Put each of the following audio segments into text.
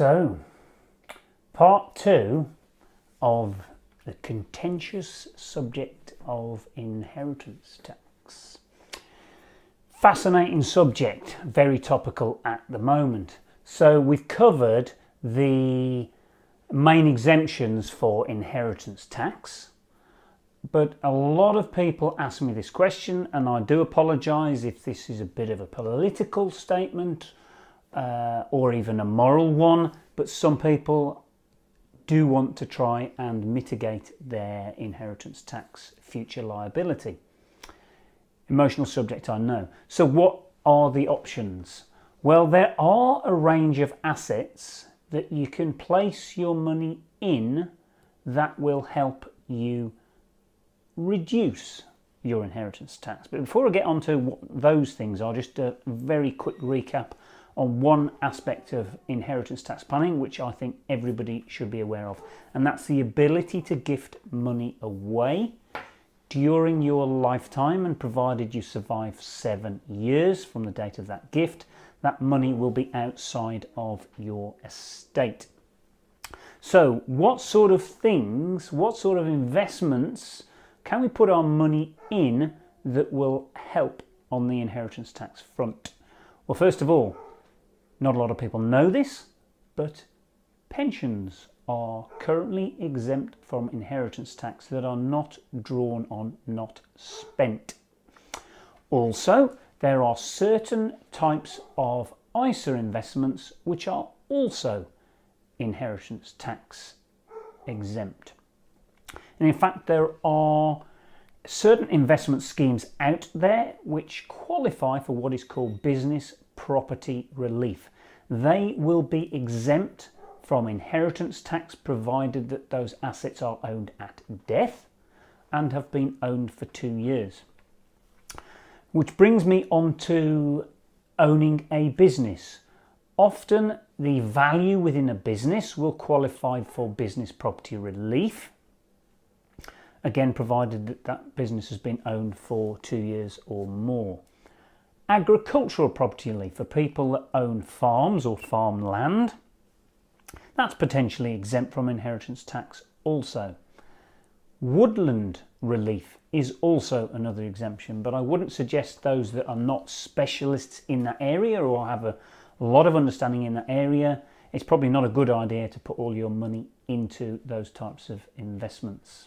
So, part two of the contentious subject of inheritance tax. Fascinating subject, very topical at the moment. So we've covered the main exemptions for inheritance tax, but a lot of people ask me this question, and I do apologise if this is a bit of a political statement or even a moral one, but some people do want to try and mitigate their inheritance tax future liability. Emotional subject, I know. So what are the options? Well, there are a range of assets that you can place your money in that will help you reduce your inheritance tax. But before I get on to what those things are, just a very quick recap on one aspect of inheritance tax planning, which I think everybody should be aware of, and that's the ability to gift money away during your lifetime, and provided you survive 7 years from the date of that gift, that money will be outside of your estate. So what sort of things, what sort of investments can we put our money in that will help on the inheritance tax front? Well, first of all, not a lot of people know this, but pensions are currently exempt from inheritance tax that are not drawn on, not spent. Also, there are certain types of ISA investments which are also inheritance tax exempt. And in fact, there are certain investment schemes out there which qualify for what is called business property relief. They will be exempt from inheritance tax provided that those assets are owned at death and have been owned for 2 years. Which brings me on to owning a business. Often the value within a business will qualify for business property relief, again provided that that business has been owned for 2 years or more. Agricultural property relief for people that own farms or farmland, that's potentially exempt from inheritance tax also. Woodland relief is also another exemption, but I wouldn't suggest those that are not specialists in that area or have a lot of understanding in that area. It's probably not a good idea to put all your money into those types of investments.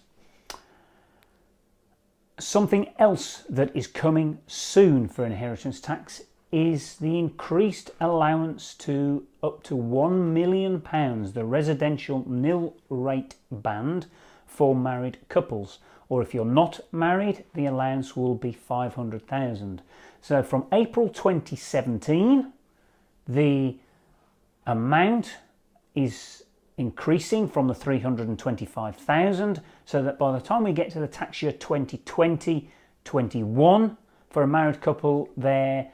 Something else that is coming soon for inheritance tax is the increased allowance to up to £1 million, the residential nil rate band for married couples. Or if you're not married, the allowance will be £500,000. So from April 2017, the amount is increasing from the 325,000, so that by the time we get to the tax year 2020-21, for a married couple, their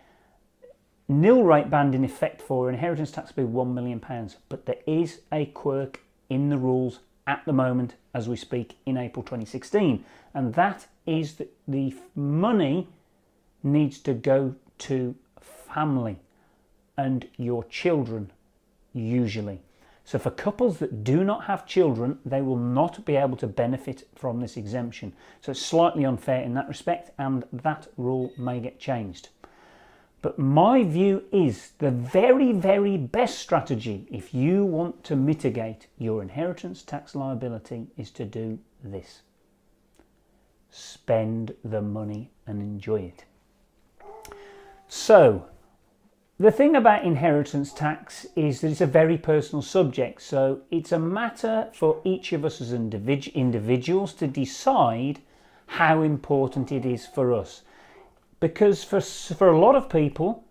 nil rate band in effect for inheritance tax will be £1 million. But there is a quirk in the rules at the moment as we speak in April 2016, and that is that the money needs to go to family and your children usually. So for couples that do not have children, they will not be able to benefit from this exemption. So it's slightly unfair in that respect, and that rule may get changed. But my view is the very, very best strategy if you want to mitigate your inheritance tax liability is to do this. Spend the money and enjoy it. So, the thing about inheritance tax is that it's a very personal subject, so it's a matter for each of us as individuals to decide how important it is for us. Because for a lot of people,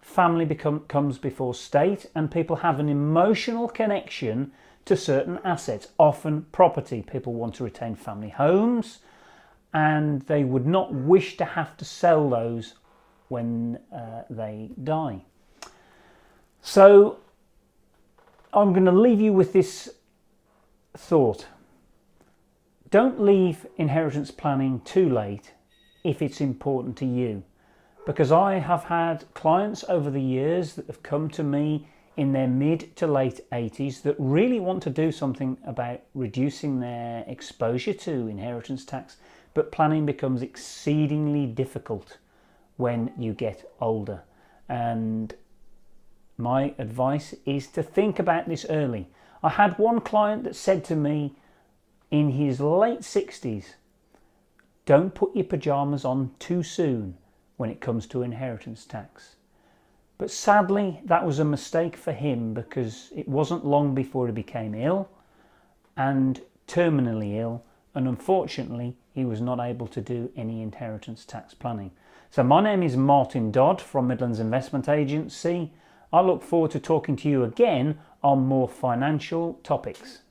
family comes before state, and people have an emotional connection to certain assets, often property. People want to retain family homes, and they would not wish to have to sell those when they die. So I'm going to leave you with this thought. Don't leave inheritance planning too late if it's important to you, because I have had clients over the years that have come to me in their mid to late 80s that really want to do something about reducing their exposure to inheritance tax, but planning becomes exceedingly difficult when you get older. And my advice is to think about this early. I had one client that said to me in his late 60s, don't put your pajamas on too soon when it comes to inheritance tax. But sadly, that was a mistake for him, because it wasn't long before he became ill, and terminally ill, and unfortunately he was not able to do any inheritance tax planning. So my name is Martin Dodd from Midlands Investment Agency. I look forward to talking to you again on more financial topics.